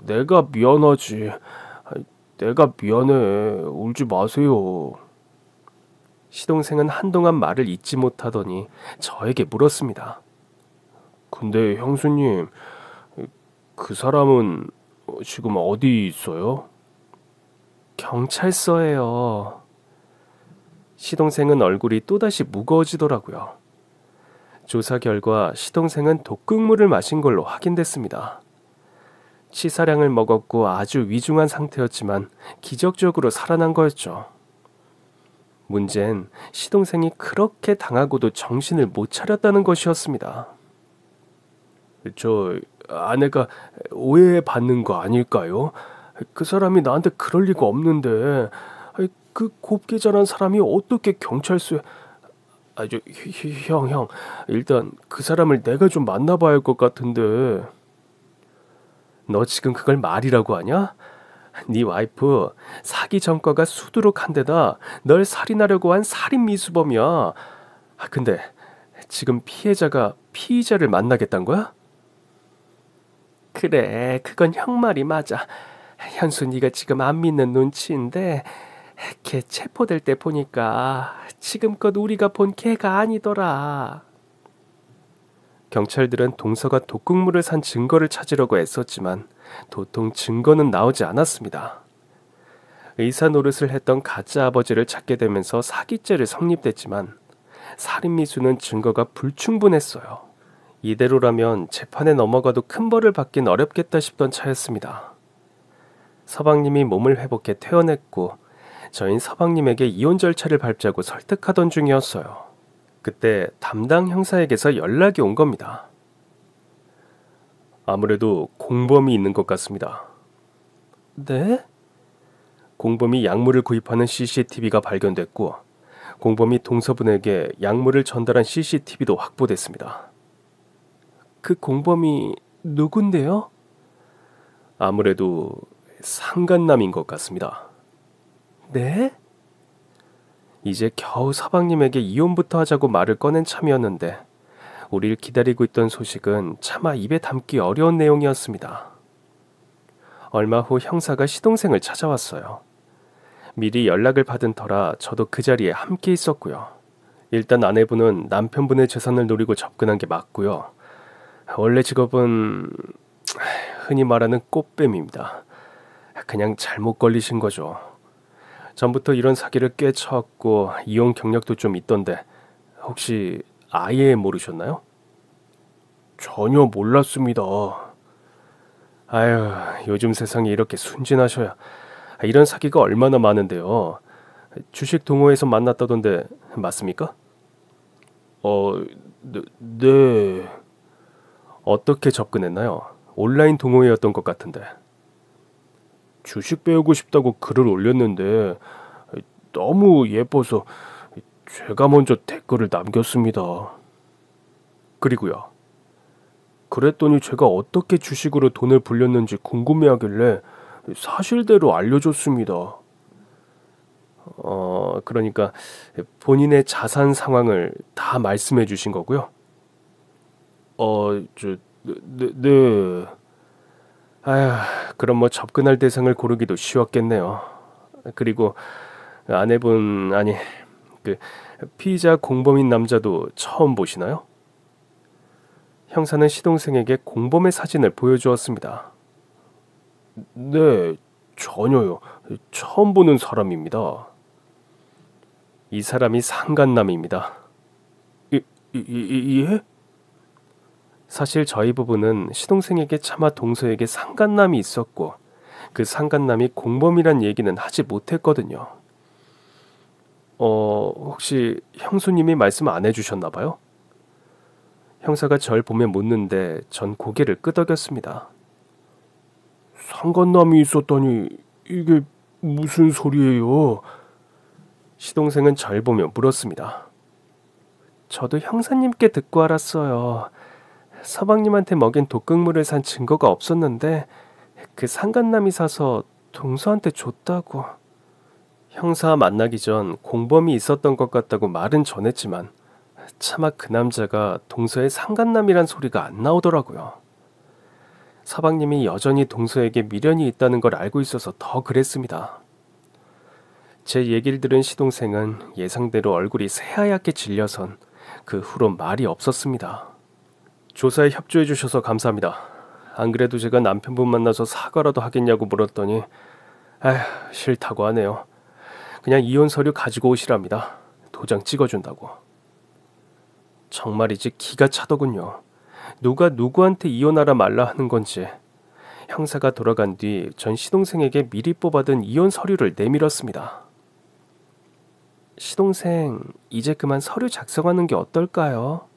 내가 미안하지. 내가 미안해. 울지 마세요. 시동생은 한동안 말을 잇지 못하더니 저에게 물었습니다. 근데 형수님, 그 사람은 지금 어디 있어요? 경찰서예요. 시동생은 얼굴이 또다시 무거워지더라고요. 조사 결과 시동생은 독극물을 마신 걸로 확인됐습니다. 치사량을 먹었고 아주 위중한 상태였지만 기적적으로 살아난 거였죠. 문제는 시동생이 그렇게 당하고도 정신을 못 차렸다는 것이었습니다. 저 아내가 오해받는 거 아닐까요? 그 사람이 나한테 그럴 리가 없는데 그 곱게 자란 사람이 어떻게 경찰서에 형, 일단 그 사람을 내가 좀 만나봐야 할 것 같은데. 너 지금 그걸 말이라고 하냐? 네 와이프 사기 전과가 수두룩한 데다 널 살인하려고 한 살인 미수범이야. 근데 지금 피해자가 피의자를 만나겠단 거야? 그래, 그건 형 말이 맞아. 현수 네가 지금 안 믿는 눈치인데 걔 체포될 때 보니까 지금껏 우리가 본 걔가 아니더라. 경찰들은 동서가 독극물을 산 증거를 찾으려고 애썼지만 도통 증거는 나오지 않았습니다. 의사 노릇을 했던 가짜 아버지를 찾게 되면서 사기죄를 성립됐지만 살인미수는 증거가 불충분했어요. 이대로라면 재판에 넘어가도 큰 벌을 받긴 어렵겠다 싶던 차였습니다. 서방님이 몸을 회복해 퇴원했고 저흰 서방님에게 이혼 절차를 밟자고 설득하던 중이었어요. 그때 담당 형사에게서 연락이 온 겁니다. 아무래도 공범이 있는 것 같습니다. 네? 공범이 약물을 구입하는 CCTV가 발견됐고 공범이 동서분에게 약물을 전달한 CCTV도 확보됐습니다. 그 공범이 누군데요? 아무래도 상간남인 것 같습니다. 네? 이제 겨우 서방님에게 이혼부터 하자고 말을 꺼낸 참이었는데 우리를 기다리고 있던 소식은 차마 입에 담기 어려운 내용이었습니다. 얼마 후 형사가 시동생을 찾아왔어요. 미리 연락을 받은 터라 저도 그 자리에 함께 있었고요. 일단 아내분은 남편분의 재산을 노리고 접근한 게 맞고요. 원래 직업은 흔히 말하는 꽃뱀입니다. 그냥 잘못 걸리신 거죠. 전부터 이런 사기를 꽤 쳐왔고 이혼 경력도 좀 있던데 혹시 아예 모르셨나요? 전혀 몰랐습니다. 아유, 요즘 세상이 이렇게 순진하셔야. 이런 사기가 얼마나 많은데요. 주식 동호회에서 만났다던데 맞습니까? 어, 네. 어떻게 접근했나요? 온라인 동호회였던 것 같은데. 주식 배우고 싶다고 글을 올렸는데 너무 예뻐서 제가 먼저 댓글을 남겼습니다. 그리고요. 그랬더니 제가 어떻게 주식으로 돈을 불렸는지 궁금해하길래 사실대로 알려줬습니다. 그러니까 본인의 자산 상황을 다 말씀해 주신 거고요. 네. 그럼 뭐 접근할 대상을 고르기도 쉬웠겠네요. 그리고 아내분, 아니, 그 피의자 공범인 남자도 처음 보시나요? 형사는 시동생에게 공범의 사진을 보여주었습니다. 네, 전혀요. 처음 보는 사람입니다. 이 사람이 상간남입니다. 예? 사실 저희 부부는 시동생에게 차마 동서에게 상간남이 있었고 그 상간남이 공범이란 얘기는 하지 못했거든요. 혹시 형수님이 말씀 안 해주셨나 봐요? 형사가 절 보며 묻는데 전 고개를 끄덕였습니다. 상간남이 있었다니 이게 무슨 소리예요? 시동생은 절 보며 물었습니다. 저도 형사님께 듣고 알았어요. 서방님한테 먹인 독극물을 산 증거가 없었는데 그 상간남이 사서 동서한테 줬다고. 형사 만나기 전 공범이 있었던 것 같다고 말은 전했지만 차마 그 남자가 동서의 상간남이란 소리가 안 나오더라고요. 서방님이 여전히 동서에게 미련이 있다는 걸 알고 있어서 더 그랬습니다. 제 얘기를 들은 시동생은 예상대로 얼굴이 새하얗게 질려선 그 후로 말이 없었습니다. 조사에 협조해 주셔서 감사합니다. 안 그래도 제가 남편분 만나서 사과라도 하겠냐고 물었더니 싫다고 하네요. 그냥 이혼 서류 가지고 오시랍니다. 도장 찍어준다고. 정말이지 기가 차더군요. 누가 누구한테 이혼하라 말라 하는 건지. 형사가 돌아간 뒤 전 시동생에게 미리 뽑아둔 이혼 서류를 내밀었습니다. 시동생, 이제 그만 서류 작성하는 게 어떨까요?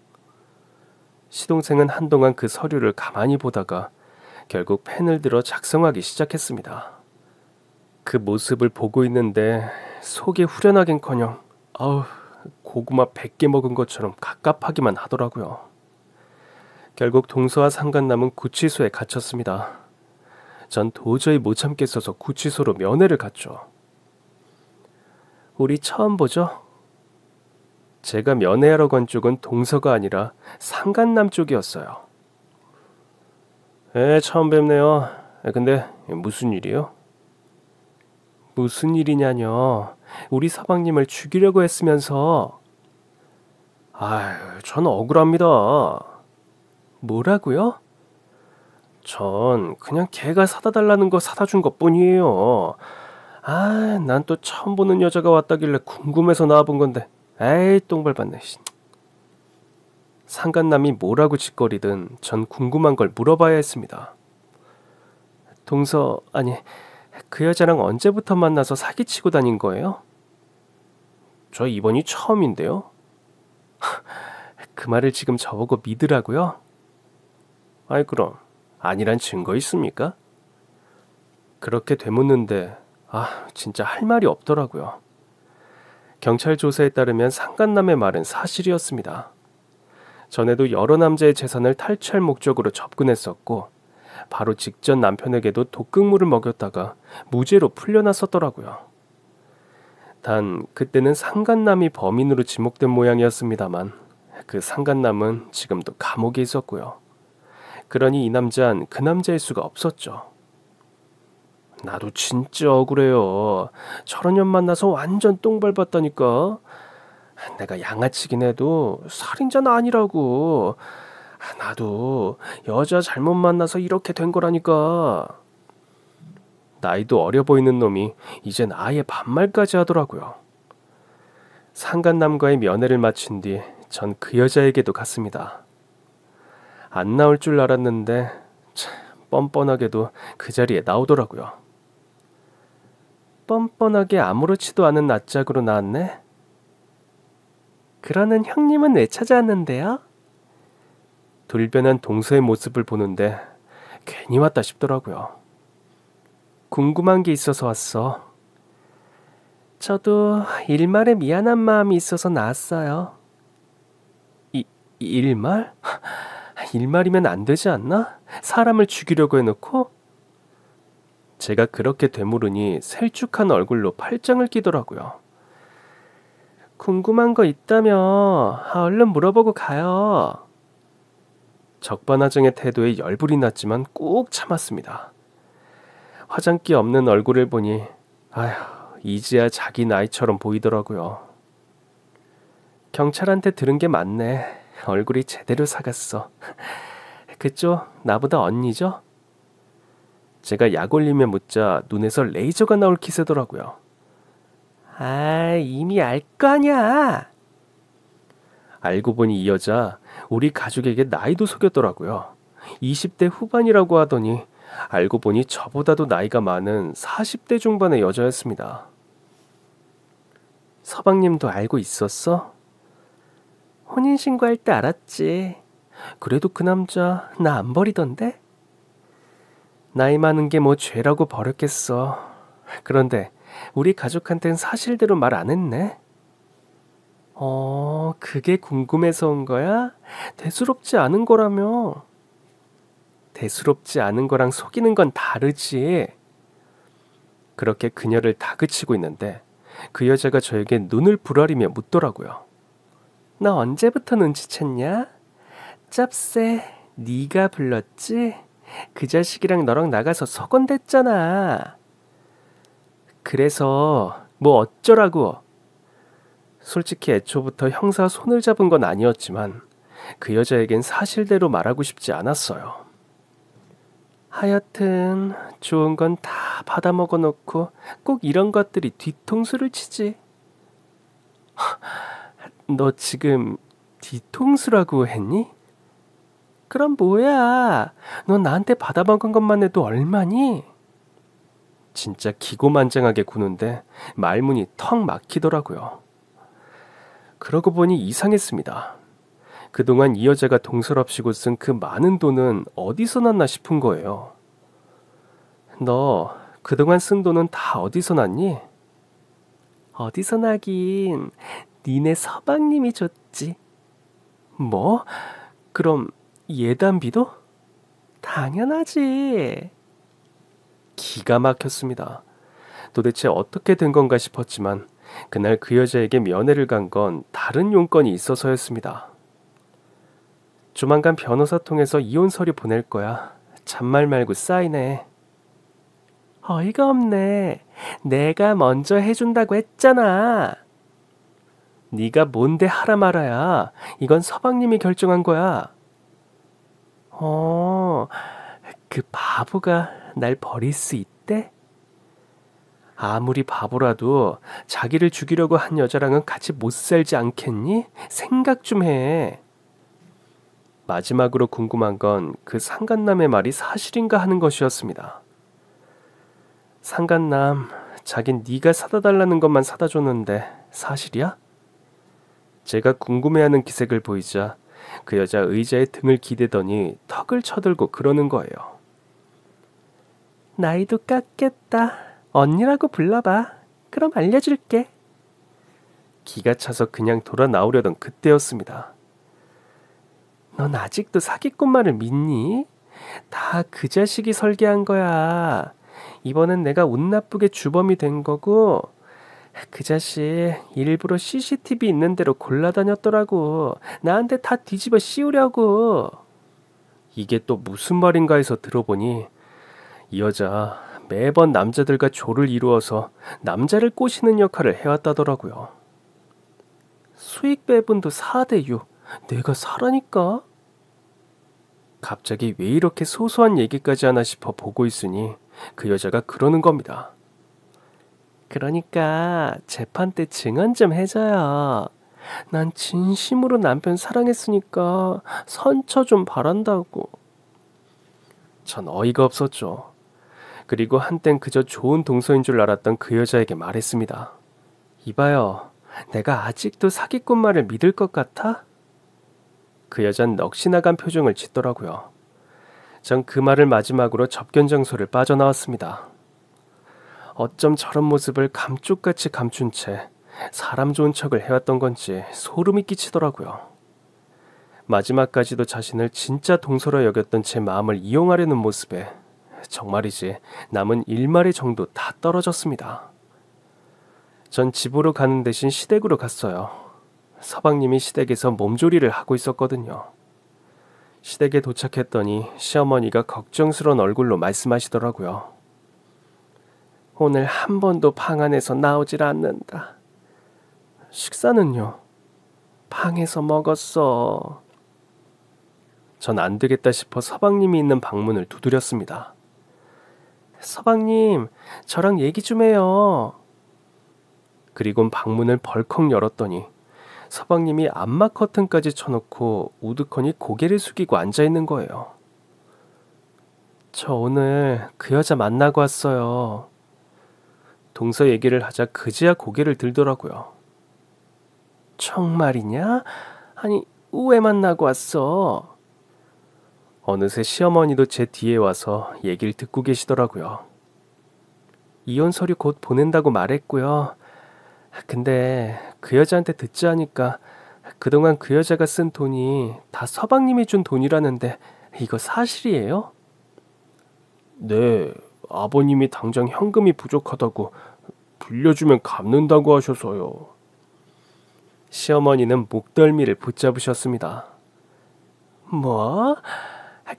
시동생은 한동안 그 서류를 가만히 보다가 결국 펜을 들어 작성하기 시작했습니다. 그 모습을 보고 있는데 속이 후련하긴커녕 고구마 100개 먹은 것처럼 갑갑하기만 하더라고요. 결국 동서와 상간남은 구치소에 갇혔습니다. 전 도저히 못 참겠어서 구치소로 면회를 갔죠. 우리 처음 보죠? 제가 면회하러 간 쪽은 동서가 아니라 상간남 쪽이었어요. 처음 뵙네요. 근데 무슨 일이요? 무슨 일이냐뇨. 우리 서방님을 죽이려고 했으면서. 전 억울합니다. 뭐라고요? 전 그냥 걔가 사다 달라는 거 사다 준 것뿐이에요. 난 또 처음 보는 여자가 왔다길래 궁금해서 나와본 건데. 똥밟았네. 상간남이 뭐라고 짓거리든 전 궁금한 걸 물어봐야 했습니다. 동서, 아니, 그 여자랑 언제부터 만나서 사기치고 다닌 거예요? 저 이번이 처음인데요. 그 말을 지금 저보고 믿으라고요? 그럼 아니란 증거 있습니까? 그렇게 되묻는데 진짜 할 말이 없더라고요. 경찰 조사에 따르면 상간남의 말은 사실이었습니다. 전에도 여러 남자의 재산을 탈취할 목적으로 접근했었고 바로 직전 남편에게도 독극물을 먹였다가 무죄로 풀려났었더라고요. 단 그때는 상간남이 범인으로 지목된 모양이었습니다만 그 상간남은 지금도 감옥에 있었고요. 그러니 이 남자는 그 남자일 수가 없었죠. 나도 진짜 억울해요. 저런 년 만나서 완전 똥 밟았다니까. 내가 양아치긴 해도 살인자는 아니라고. 나도 여자 잘못 만나서 이렇게 된 거라니까. 나이도 어려 보이는 놈이 이젠 아예 반말까지 하더라고요. 상간남과의 면회를 마친 뒤 전 그 여자에게도 갔습니다. 안 나올 줄 알았는데 참, 뻔뻔하게도 그 자리에 나오더라고요. 뻔뻔하게 아무렇지도 않은 낯짝으로 나왔네. 그러는 형님은 왜 찾아왔는데요? 돌변한 동서의 모습을 보는데 괜히 왔다 싶더라고요. 궁금한 게 있어서 왔어. 저도 일말에 미안한 마음이 있어서 나왔어요. 일말? 일말이면 안 되지 않나? 사람을 죽이려고 해놓고? 제가 그렇게 되물으니 셀쭉한 얼굴로 팔짱을 끼더라고요. 궁금한 거 있다며 얼른 물어보고 가요. 적반하장의 태도에 열불이 났지만 꾹 참았습니다. 화장기 없는 얼굴을 보니 아휴, 이제야 자기 나이처럼 보이더라고요. 경찰한테 들은 게 맞네. 얼굴이 제대로 사갔어. 그쪽 나보다 언니죠? 제가 약 올리며 묻자 눈에서 레이저가 나올 기세더라고요. 아, 이미 알 거 아냐. 알고 보니 이 여자 우리 가족에게 나이도 속였더라고요. 20대 후반이라고 하더니 알고 보니 저보다도 나이가 많은 40대 중반의 여자였습니다. 서방님도 알고 있었어? 혼인신고할 때 알았지. 그래도 그 남자 나 안 버리던데? 나이 많은 게 뭐 죄라고 버렸겠어. 그런데 우리 가족한텐 사실대로 말 안 했네. 그게 궁금해서 온 거야? 대수롭지 않은 거라며. 대수롭지 않은 거랑 속이는 건 다르지. 그렇게 그녀를 다그치고 있는데 그 여자가 저에게 눈을 부라리며 묻더라고요. 너 언제부터 눈치챘냐? 짭새, 네가 불렀지? 그 자식이랑 너랑 나가서 서건댔잖아. 그래서 뭐 어쩌라고. 솔직히 애초부터 형사 손을 잡은 건 아니었지만 그 여자에겐 사실대로 말하고 싶지 않았어요. 하여튼 좋은 건 다 받아먹어 놓고 꼭 이런 것들이 뒤통수를 치지. 너 지금 뒤통수라고 했니? 그럼 뭐야? 너 나한테 받아먹은 것만 해도 얼마니? 진짜 기고만장하게 구는데 말문이 턱 막히더라고요. 그러고 보니 이상했습니다. 그동안 이 여자가 동서랍시고 쓴 그 많은 돈은 어디서 났나 싶은 거예요. 너 그동안 쓴 돈은 다 어디서 났니? 어디서 나긴 니네 서방님이 줬지. 뭐? 그럼 예단비도? 당연하지. 기가 막혔습니다. 도대체 어떻게 된 건가 싶었지만 그날 그 여자에게 면회를 간 건 다른 용건이 있어서였습니다. 조만간 변호사 통해서 이혼 서류 보낼 거야. 잔말 말고 사인해. 어이가 없네. 내가 먼저 해준다고 했잖아. 네가 뭔데 하라 말아야. 이건 서방님이 결정한 거야. 그 바보가 날 버릴 수 있대? 아무리 바보라도 자기를 죽이려고 한 여자랑은 같이 못 살지 않겠니? 생각 좀 해. 마지막으로 궁금한 건 그 상간남의 말이 사실인가 하는 것이었습니다. 상간남, 자긴 네가 사다 달라는 것만 사다 줬는데 사실이야? 제가 궁금해하는 기색을 보이자 그 여자 의자에 등을 기대더니 턱을 쳐들고 그러는 거예요. 나이도 깎겠다. 언니라고 불러봐. 그럼 알려줄게. 기가 차서 그냥 돌아 나오려던 그때였습니다. 넌 아직도 사기꾼 말을 믿니? 다 그 자식이 설계한 거야. 이번엔 내가 운 나쁘게 주범이 된 거고 그 자식 일부러 CCTV 있는 데로 골라다녔더라고. 나한테 다 뒤집어 씌우려고. 이게 또 무슨 말인가 해서 들어보니 이 여자 매번 남자들과 조를 이루어서 남자를 꼬시는 역할을 해왔다더라고요. 수익 배분도 4대 6. 내가 사라니까? 갑자기 왜 이렇게 소소한 얘기까지 하나 싶어 보고 있으니 그 여자가 그러는 겁니다. 그러니까 재판 때 증언 좀 해줘요. 난 진심으로 남편 사랑했으니까 선처 좀 바란다고. 전 어이가 없었죠. 그리고 한땐 그저 좋은 동서인 줄 알았던 그 여자에게 말했습니다. 이봐요, 내가 아직도 사기꾼 말을 믿을 것 같아? 그 여잔 넋이 나간 표정을 짓더라고요. 전 그 말을 마지막으로 접견 장소를 빠져나왔습니다. 어쩜 저런 모습을 감쪽같이 감춘 채 사람 좋은 척을 해왔던 건지 소름이 끼치더라고요. 마지막까지도 자신을 진짜 동서로 여겼던 제 마음을 이용하려는 모습에 정말이지 남은 일말의 정도 다 떨어졌습니다. 전 집으로 가는 대신 시댁으로 갔어요. 서방님이 시댁에서 몸조리를 하고 있었거든요. 시댁에 도착했더니 시어머니가 걱정스러운 얼굴로 말씀하시더라고요. 오늘 한 번도 방 안에서 나오질 않는다. 식사는요? 방에서 먹었어. 전 안 되겠다 싶어 서방님이 있는 방문을 두드렸습니다. 서방님, 저랑 얘기 좀 해요. 그리곤 방문을 벌컥 열었더니 서방님이 암막 커튼까지 쳐놓고 우두커니 고개를 숙이고 앉아있는 거예요. 저 오늘 그 여자 만나고 왔어요. 동서 얘기를 하자 그제야 고개를 들더라고요. 정말이냐? 아니, 왜 만나고 왔어? 어느새 시어머니도 제 뒤에 와서 얘기를 듣고 계시더라고요. 이혼 서류 곧 보낸다고 말했고요. 근데 그 여자한테 듣자 하니까 그동안 그 여자가 쓴 돈이 다 서방님이 준 돈이라는데 이거 사실이에요? 네, 아버님이 당장 현금이 부족하다고 불려주면 갚는다고 하셔서요. 시어머니는 목덜미를 붙잡으셨습니다. 뭐?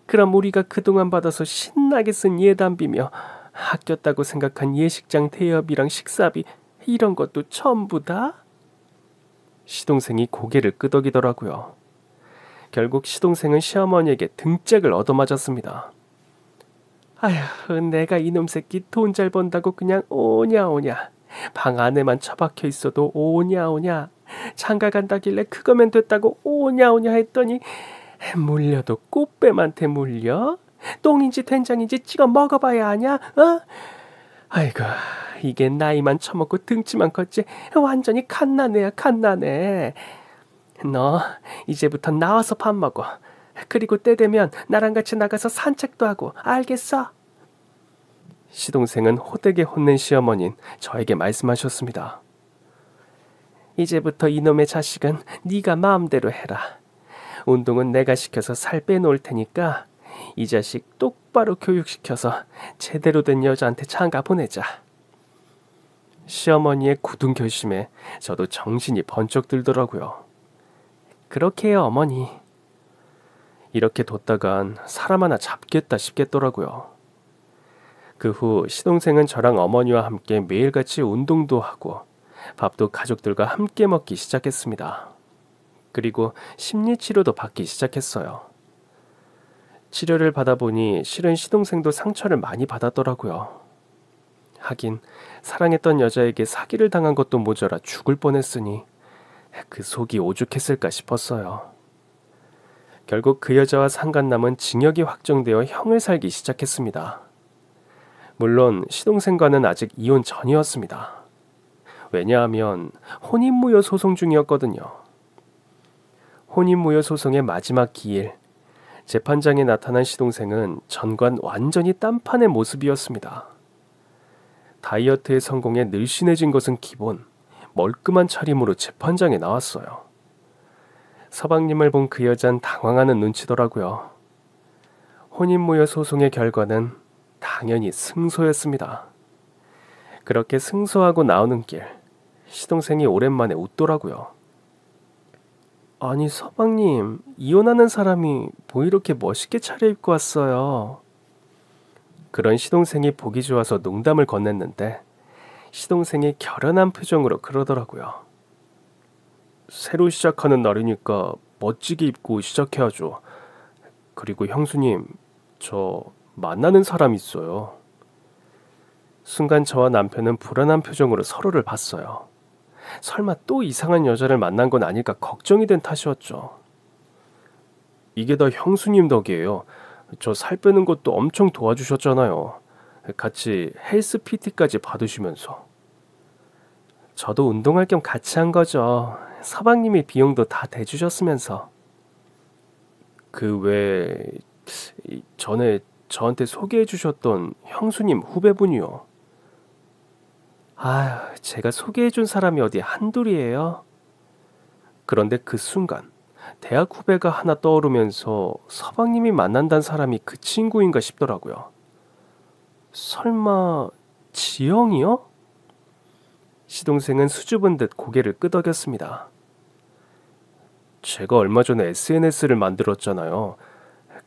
그럼 우리가 그동안 받아서 신나게 쓴 예단비며 아꼈다고 생각한 예식장 대여비랑 식사비 이런 것도 전부 다? 시동생이 고개를 끄덕이더라고요. 결국 시동생은 시어머니에게 등짝을 얻어맞았습니다. 아휴, 내가 이놈 새끼 돈 잘 번다고 그냥 오냐 오냐. 방 안에만 처박혀 있어도 오냐 오냐. 장가 간다길래 그거면 됐다고 오냐 오냐 했더니 물려도 꽃뱀한테 물려? 똥인지 된장인지 찍어 먹어봐야 아냐? 어? 아이고, 이게 나이만 처먹고 등치만 컸지 완전히 갓나네야 갓나네. 너 이제부터 나와서 밥 먹어. 그리고 때 되면 나랑 같이 나가서 산책도 하고, 알겠어? 시동생은 호되게 혼낸 시어머니는 저에게 말씀하셨습니다. 이제부터 이놈의 자식은 네가 마음대로 해라. 운동은 내가 시켜서 살 빼놓을 테니까 이 자식 똑바로 교육시켜서 제대로 된 여자한테 장가 보내자. 시어머니의 굳은 결심에 저도 정신이 번쩍 들더라고요. 그렇게 해요, 어머니. 이렇게 뒀다간 사람 하나 잡겠다 싶겠더라고요. 그 후 시동생은 저랑 어머니와 함께 매일같이 운동도 하고 밥도 가족들과 함께 먹기 시작했습니다. 그리고 심리치료도 받기 시작했어요. 치료를 받아보니 실은 시동생도 상처를 많이 받았더라고요. 하긴 사랑했던 여자에게 사기를 당한 것도 모자라 죽을 뻔했으니 그 속이 오죽했을까 싶었어요. 결국 그 여자와 상간남은 징역이 확정되어 형을 살기 시작했습니다. 물론 시동생과는 아직 이혼 전이었습니다. 왜냐하면 혼인무효 소송 중이었거든요. 혼인무효 소송의 마지막 기일, 재판장에 나타난 시동생은 전관 완전히 딴판의 모습이었습니다. 다이어트의 성공에 늘씬해진 것은 기본, 멀끔한 차림으로 재판장에 나왔어요. 서방님을 본 그 여잔 당황하는 눈치더라고요. 혼인무효 소송의 결과는 당연히 승소였습니다. 그렇게 승소하고 나오는 길, 시동생이 오랜만에 웃더라고요. 아니 서방님, 이혼하는 사람이 뭐 이렇게 멋있게 차려입고 왔어요. 그런 시동생이 보기 좋아서 농담을 건넸는데 시동생이 결연한 표정으로 그러더라고요. 새로 시작하는 날이니까 멋지게 입고 시작해야죠. 그리고 형수님, 저 만나는 사람 있어요. 순간 저와 남편은 불안한 표정으로 서로를 봤어요. 설마 또 이상한 여자를 만난 건 아닐까 걱정이 된 탓이었죠. 이게 다 형수님 덕이에요. 저 살 빼는 것도 엄청 도와주셨잖아요. 같이 헬스 PT까지 받으시면서. 저도 운동할 겸 같이 한 거죠. 서방님이 비용도 다 대주셨으면서. 그 외 전에 저한테 소개해 주셨던 형수님 후배분이요. 아휴, 제가 소개해 준 사람이 어디 한둘이에요? 그런데 그 순간 대학 후배가 하나 떠오르면서 서방님이 만난다는 사람이 그 친구인가 싶더라고요. 설마 지영이요? 시동생은 수줍은 듯 고개를 끄덕였습니다. 제가 얼마 전에 SNS를 만들었잖아요.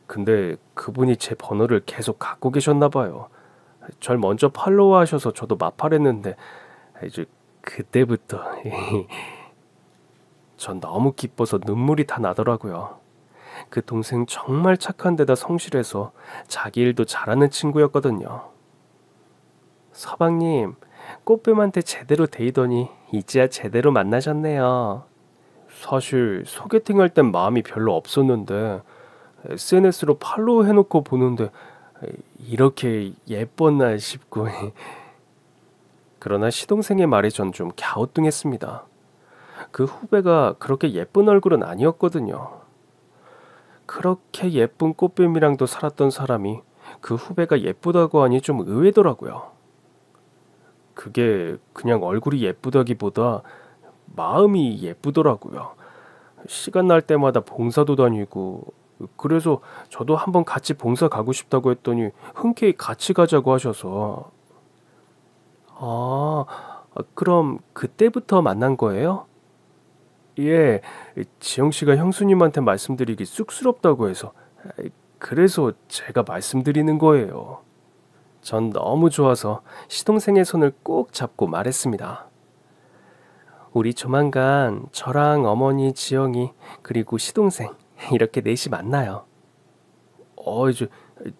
근데 그분이 제 번호를 계속 갖고 계셨나 봐요. 절 먼저 팔로우하셔서 저도 마팔했는데 이제 그때부터 전 너무 기뻐서 눈물이 다 나더라고요. 그 동생 정말 착한 데다 성실해서 자기 일도 잘하는 친구였거든요. 서방님, 꽃뱀한테 제대로 데이더니 이제야 제대로 만나셨네요. 사실 소개팅 할 땐 마음이 별로 없었는데 SNS로 팔로우 해놓고 보는데 이렇게 예뻤나 싶고 그러나 시동생의 말에 전 좀 갸우뚱했습니다. 그 후배가 그렇게 예쁜 얼굴은 아니었거든요. 그렇게 예쁜 꽃뱀이랑도 살았던 사람이 그 후배가 예쁘다고 하니 좀 의외더라고요. 그게 그냥 얼굴이 예쁘다기보다 마음이 예쁘더라고요. 시간 날 때마다 봉사도 다니고 그래서 저도 한번 같이 봉사 가고 싶다고 했더니 흔쾌히 같이 가자고 하셔서 아, 그럼 그때부터 만난 거예요? 예, 지영 씨가 형수님한테 말씀드리기 쑥스럽다고 해서 그래서 제가 말씀드리는 거예요. 전 너무 좋아서 시동생의 손을 꼭 잡고 말했습니다. 우리 조만간 저랑 어머니 지영이 그리고 시동생 이렇게 넷이 만나요.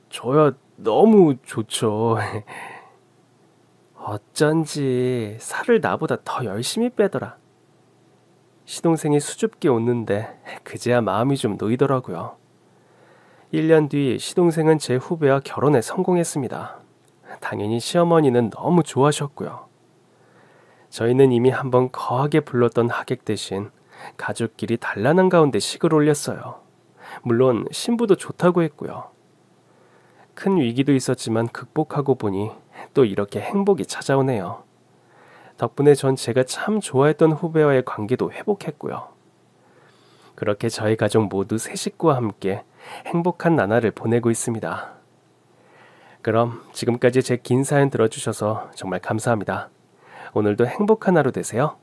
저야 너무 좋죠. 어쩐지 살을 나보다 더 열심히 빼더라. 시동생이 수줍게 웃는데 그제야 마음이 좀 놓이더라고요. 1년 뒤 시동생은 제 후배와 결혼에 성공했습니다. 당연히 시어머니는 너무 좋아하셨고요. 저희는 이미 한번 거하게 불렀던 하객 대신 가족끼리 단란한 가운데 식을 올렸어요. 물론 신부도 좋다고 했고요. 큰 위기도 있었지만 극복하고 보니 또 이렇게 행복이 찾아오네요. 덕분에 전 제가 참 좋아했던 후배와의 관계도 회복했고요. 그렇게 저희 가족 모두 세 식구와 함께 행복한 나날을 보내고 있습니다. 그럼 지금까지 제 긴 사연 들어주셔서 정말 감사합니다. 오늘도 행복한 하루 되세요.